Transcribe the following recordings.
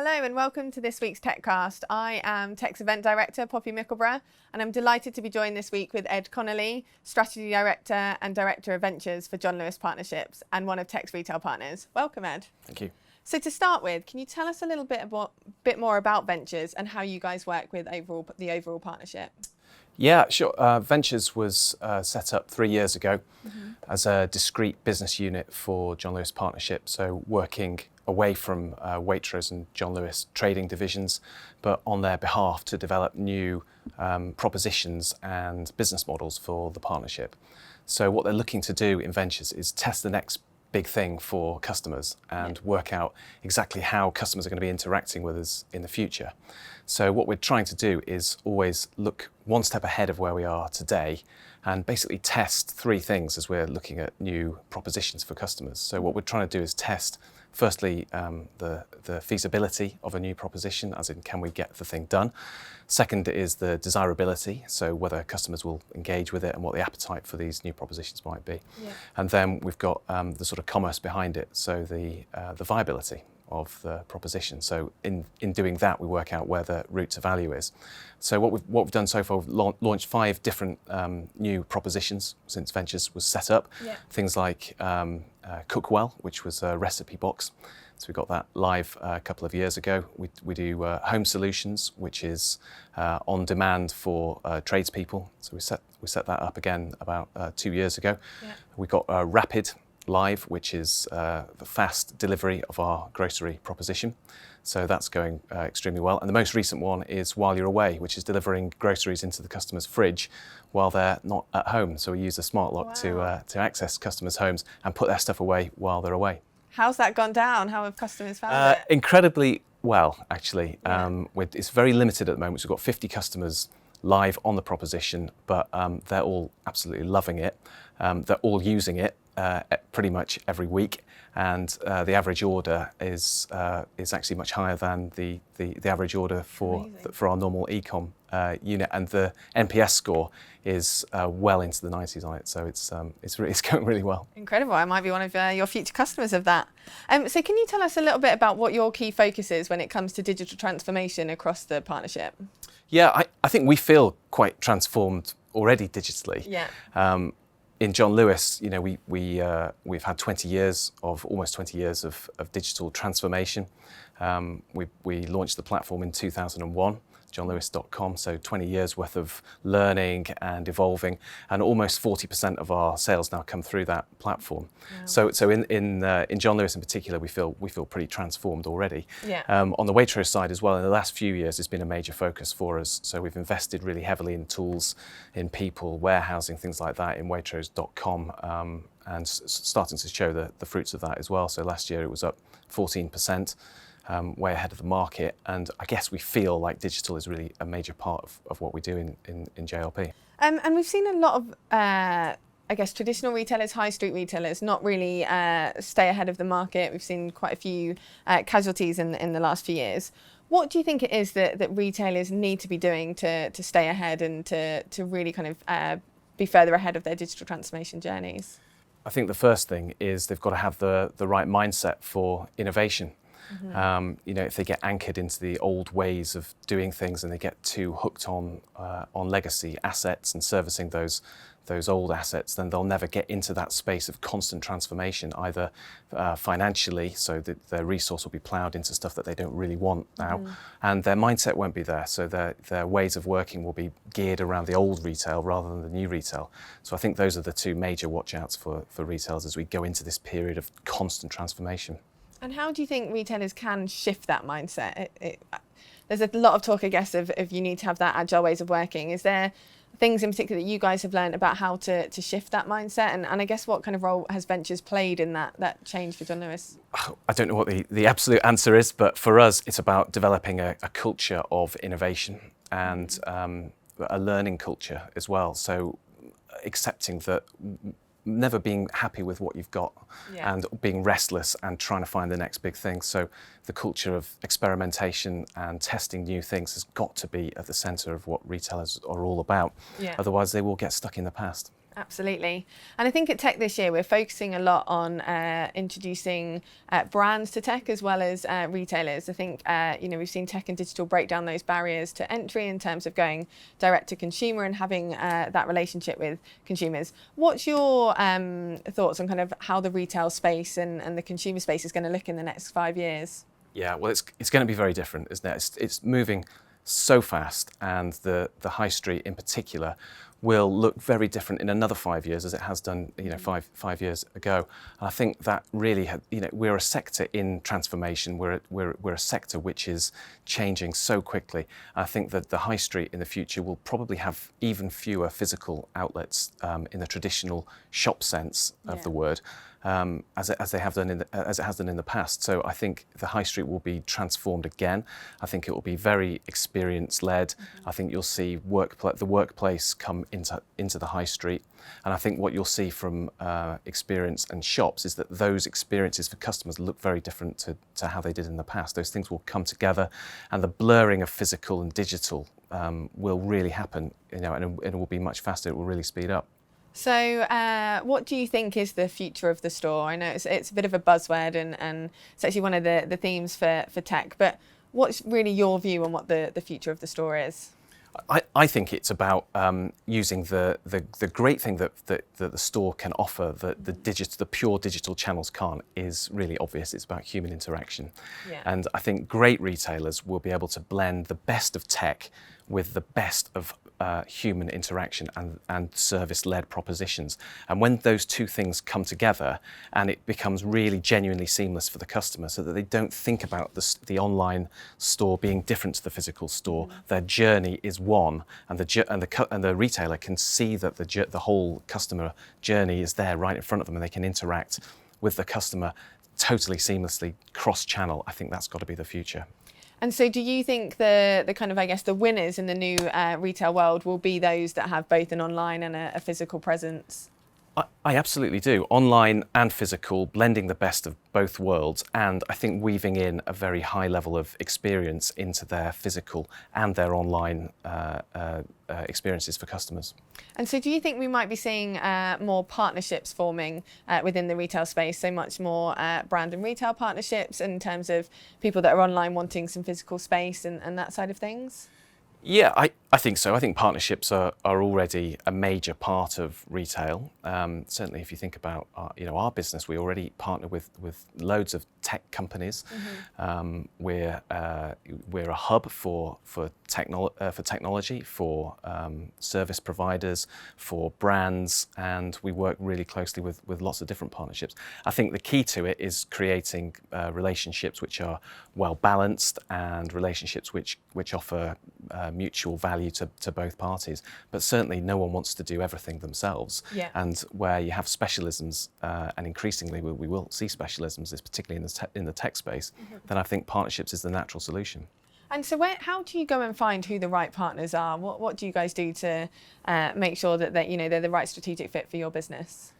Hello and welcome to this week's TechCast. I am Tech's Event Director, Poppy Mickleborough, and I'm delighted to be joined this week with Ed Connolly, Strategy Director and Director of Ventures for John Lewis Partnerships and one of Tech's retail partners. Welcome, Ed. Thank you. So to start with, can you tell us a little bit more about Ventures and how you guys work with the overall partnership? Yeah, sure. Ventures was set up 3 years ago as a discrete business unit for John Lewis Partnership, so working away from Waitrose and John Lewis trading divisions, but on their behalf to develop new propositions and business models for the partnership. So what they're looking to do in Ventures is test the next big thing for customers and work out exactly how customers are going to be interacting with us in the future. So what we're trying to do is always look one step ahead of where we are today and basically test three things as we're looking at new propositions for customers. So what we're trying to do is test, firstly, the feasibility of a new proposition, as in can we get the thing done. Second is the desirability, so whether customers will engage with it and what the appetite for these new propositions might be. Yeah. And then we've got the sort of commerce behind it, so the viability of the proposition. So in doing that, we work out where the route to value is. So what we've done so far, we've launched 5 different new propositions since Ventures was set up. Yeah. Things like Cook Well, which was a recipe box. So we got that live a couple of years ago. We do home solutions, which is on demand for tradespeople. So we set that up again about 2 years ago. Yeah. We got Rapid live, which is the fast delivery of our grocery proposition. So that's going extremely well. And the most recent one is While You're Away, which is delivering groceries into the customer's fridge while they're not at home. So we use a smart lock to access customers' homes and put their stuff away while they're away. How's that gone down? How have customers found it? Incredibly well, actually. Yeah. It's very limited at the moment. So we've got 50 customers live on the proposition, but they're all absolutely loving it. They're all using it pretty much every week, and the average order is actually much higher than the average order for our normal e-com unit, and the NPS score is well into the 90s on it, so it's going really well. Incredible. I might be one of your future customers of that. So can you tell us a little bit about what your key focus is when it comes to digital transformation across the partnership? Yeah, I think we feel quite transformed already digitally. Yeah. In John Lewis, you know, we've had almost 20 years of digital transformation. We launched the platform in 2001, johnlewis.com, so 20 years worth of learning and evolving, and almost 40% of our sales now come through that platform. Wow. So in John Lewis in particular, we feel pretty transformed already. Yeah. On the Waitrose side as well, in the last few years, it's been a major focus for us. So we've invested really heavily in tools, in people, warehousing, things like that in waitrose.com, and starting to show the fruits of that as well. So last year it was up 14%. Way ahead of the market, and I guess we feel like digital is really a major part of what we do in JLP. And we've seen a lot of, I guess, traditional retailers, high street retailers, not really stay ahead of the market. We've seen quite a few casualties in the last few years. What do you think it is that retailers need to be doing to stay ahead and to really kind of be further ahead of their digital transformation journeys? I think the first thing is they've got to have the right mindset for innovation. Mm-hmm. You know, if they get anchored into the old ways of doing things and they get too hooked on legacy assets and servicing those old assets, then they'll never get into that space of constant transformation, either financially, so that their resource will be ploughed into stuff that they don't really want now, and their mindset won't be there, so their ways of working will be geared around the old retail rather than the new retail. So I think those are the two major watch-outs for retailers as we go into this period of constant transformation. And how do you think retailers can shift that mindset? There's a lot of talk, I guess, of you need to have that agile ways of working. Is there things in particular that you guys have learned about how to shift that mindset? And I guess what kind of role has Ventures played in that change for John Lewis? I don't know what the absolute answer is, but for us, it's about developing a culture of innovation and a learning culture as well. So accepting that never being happy with what you've got, and being restless and trying to find the next big thing. So the culture of experimentation and testing new things has got to be at the centre of what retailers are all about. Yeah. Otherwise they will get stuck in the past. Absolutely. And I think at Tech this year, we're focusing a lot on introducing brands to tech as well as retailers. I think, we've seen tech and digital break down those barriers to entry in terms of going direct to consumer and having that relationship with consumers. What's your thoughts on kind of how the retail space and the consumer space is going to look in the next 5 years? Yeah, well, it's going to be very different, isn't it? It's moving so fast, and the high street in particular will look very different in another 5 years as it has done, five years ago. And I think that really, we're a sector in transformation. We're a sector which is changing so quickly. I think that the high street in the future will probably have even fewer physical outlets in the traditional shop sense of the word. As it has done in the past. So I think the high street will be transformed again. I think it will be very experience-led. I think you'll see the workplace come into the high street. And I think what you'll see from experience and shops is that those experiences for customers look very different to how they did in the past. Those things will come together, and the blurring of physical and digital will really happen, and it will be much faster. It will really speed up. So what do you think is the future of the store? I know it's a bit of a buzzword and it's actually one of the themes for tech, but what's really your view on what the future of the store is? I think it's about using the great thing that the store can offer that the pure digital channels can't is really obvious. It's about human interaction. Yeah. And I think great retailers will be able to blend the best of tech with the best of human interaction and service-led propositions. And when those two things come together, and it becomes really genuinely seamless for the customer, so that they don't think about the online store being different to the physical store. Their journey is one, and the retailer can see that the whole customer journey is there right in front of them, and they can interact with the customer totally seamlessly cross-channel. I think that's got to be the future. And so do you think the kind of, I guess, the winners in the new retail world will be those that have both an online and a physical presence? I absolutely do. Online and physical, blending the best of both worlds, and I think weaving in a very high level of experience into their physical and their online experiences for customers. And so do you think we might be seeing more partnerships forming within the retail space, so much more brand and retail partnerships in terms of people that are online wanting some physical space and that side of things? Yeah, I think so. I think partnerships are already a major part of retail. Certainly, if you think about our business, we already partner with loads of tech companies. We're a hub for technology, for service providers, for brands, and we work really closely with lots of different partnerships. I think the key to it is creating relationships which are well balanced and relationships which offer mutual value to both parties. But certainly no one wants to do everything themselves. Yeah. And where you have specialisms, and increasingly we will see specialisms, particularly in the tech space, then I think partnerships is the natural solution. And so how do you go and find who the right partners are? What do you guys do to make sure that they're the right strategic fit for your business?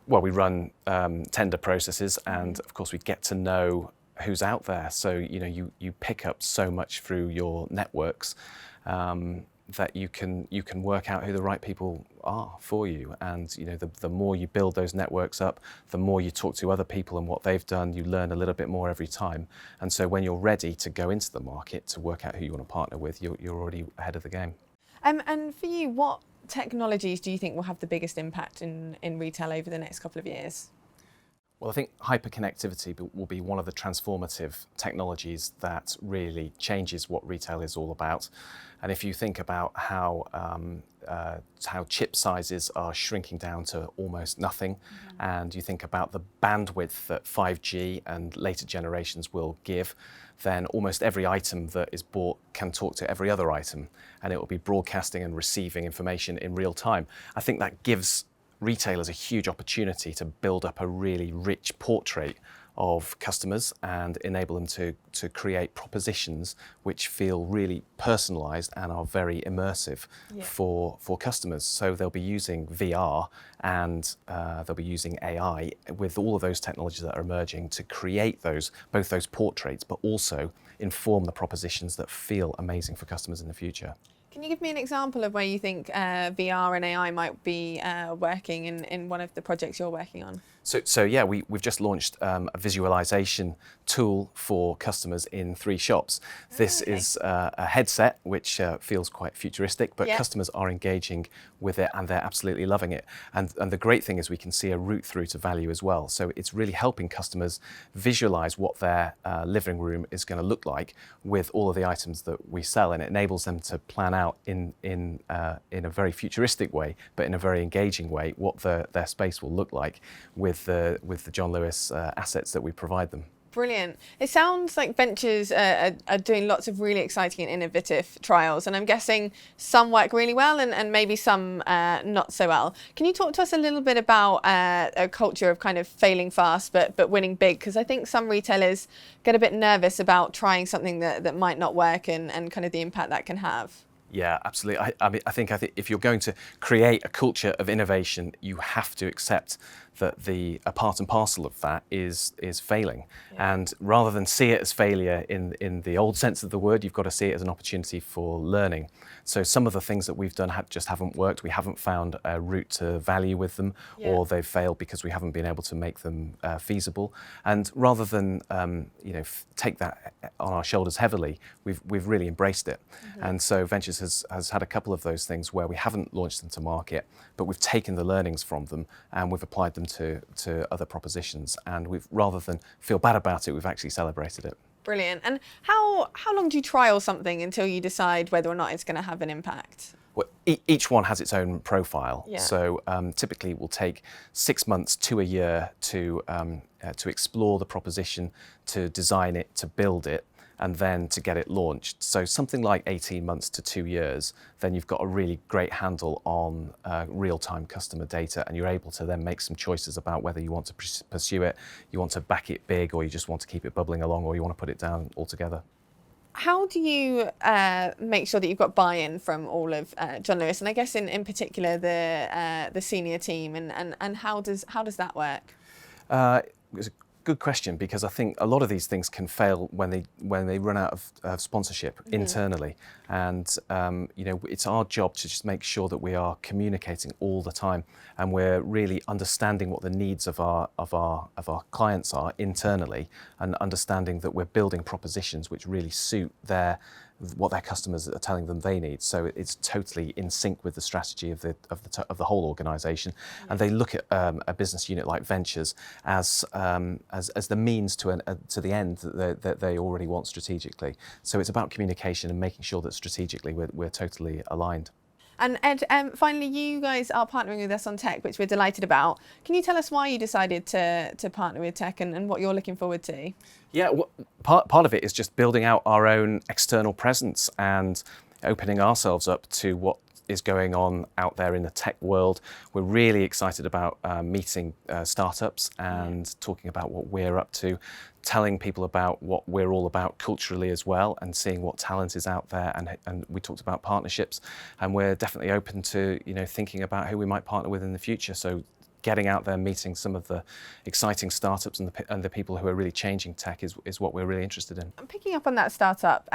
Well, we run tender processes, and of course we get to know who's out there. So you pick up so much through your networks that you can work out who the right people are for you. And the more you build those networks up, the more you talk to other people and what they've done, you learn a little bit more every time. And so when you're ready to go into the market to work out who you want to partner with, you're already ahead of the game. And for you, what technologies do you think will have the biggest impact in retail over the next couple of years? Well, I think hyperconnectivity will be one of the transformative technologies that really changes what retail is all about. And if you think about how chip sizes are shrinking down to almost nothing, and you think about the bandwidth that 5G and later generations will give, then almost every item that is bought can talk to every other item, and it will be broadcasting and receiving information in real time. I think that gives retailers a huge opportunity to build up a really rich portrait of customers and enable them to create propositions which feel really personalised and are very immersive for customers. So they'll be using VR and they'll be using AI with all of those technologies that are emerging to create both those portraits, but also inform the propositions that feel amazing for customers in the future. Can you give me an example of where you think VR and AI might be working in one of the projects you're working on? So yeah, we've just launched a visualization tool for customers in 3 shops. This is a headset which feels quite futuristic, but customers are engaging with it and they're absolutely loving it. And the great thing is we can see a route through to value as well. So it's really helping customers visualize what their living room is going to look like with all of the items that we sell, and it enables them to plan out in a very futuristic way, but in a very engaging way, what their space will look like with the John Lewis assets that we provide them. Brilliant. It sounds like Ventures are doing lots of really exciting and innovative trials, and I'm guessing some work really well and maybe some not so well. Can you talk to us a little bit about a culture of kind of failing fast but winning big? Because I think some retailers get a bit nervous about trying something that might not work and kind of the impact that can have. Yeah, absolutely. I think if you're going to create a culture of innovation, you have to accept that a part and parcel of that is failing. And rather than see it as failure in the old sense of the word, you've got to see it as an opportunity for learning. So some of the things that we've done just haven't worked. We haven't found a route to value with them, or they've failed because we haven't been able to make them feasible. And rather than take that on our shoulders heavily, we've really embraced it. And so Ventures has had a couple of those things where we haven't launched them to market, but we've taken the learnings from them and we've applied them to other propositions. And rather than feel bad about it, we've actually celebrated it. Brilliant. And how long do you trial something until you decide whether or not it's going to have an impact? Well, each one has its own profile. So typically it will take 6 months to a year to explore the proposition, to design it, to build it, and then to get it launched. So something like 18 months to 2 years, then you've got a really great handle on real-time customer data, and you're able to then make some choices about whether you want to pursue it, you want to back it big, or you just want to keep it bubbling along, or you want to put it down altogether. How do you make sure that you've got buy-in from all of John Lewis, and I guess in particular the senior team, and how does that work? It's a good question, because I think a lot of these things can fail when they run out of sponsorship internally, and it's our job to just make sure that we are communicating all the time, and we're really understanding what the needs of our clients are internally, and understanding that we're building propositions which really suit what their customers are telling them they need. So it's totally in sync with the strategy of the whole organisation, and they look at a business unit like Ventures as the means to the end that they already want strategically. So it's about communication and making sure that strategically we're totally aligned. And Ed, finally, you guys are partnering with us on tech, which we're delighted about. Can you tell us why you decided to partner with tech and what you're looking forward to? Yeah, part of it is just building out our own external presence and opening ourselves up to what is going on out there in the tech world. We're really excited about meeting startups and talking about what we're up to, telling people about what we're all about culturally as well, and seeing what talent is out there. And we talked about partnerships, and we're definitely open to thinking about who we might partner with in the future. So getting out there, meeting some of the exciting startups and the people who are really changing tech is what we're really interested in. I'm picking up on that startup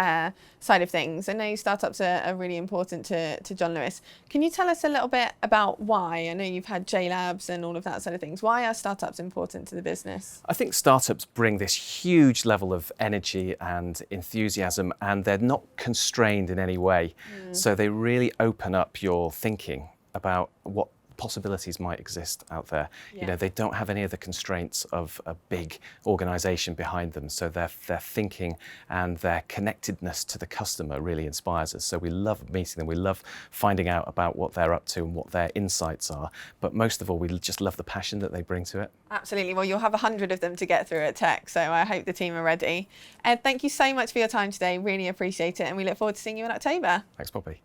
side of things. I know startups are really important to John Lewis. Can you tell us a little bit about why? I know you've had JLabs and all of that side of things. Why are startups important to the business? I think startups bring this huge level of energy and enthusiasm, and they're not constrained in any way. So they really open up your thinking about what possibilities might exist out there. They don't have any of the constraints of a big organisation behind them, so their thinking and their connectedness to the customer really inspires us. So we love meeting them, we love finding out about what they're up to and what their insights are, but most of all we just love the passion that they bring to it. Absolutely. Well, you'll have 100 of them to get through at Tech, so I hope the team are ready. Ed, thank you so much for your time today, really appreciate it, and we look forward to seeing you in October. Thanks, Poppy.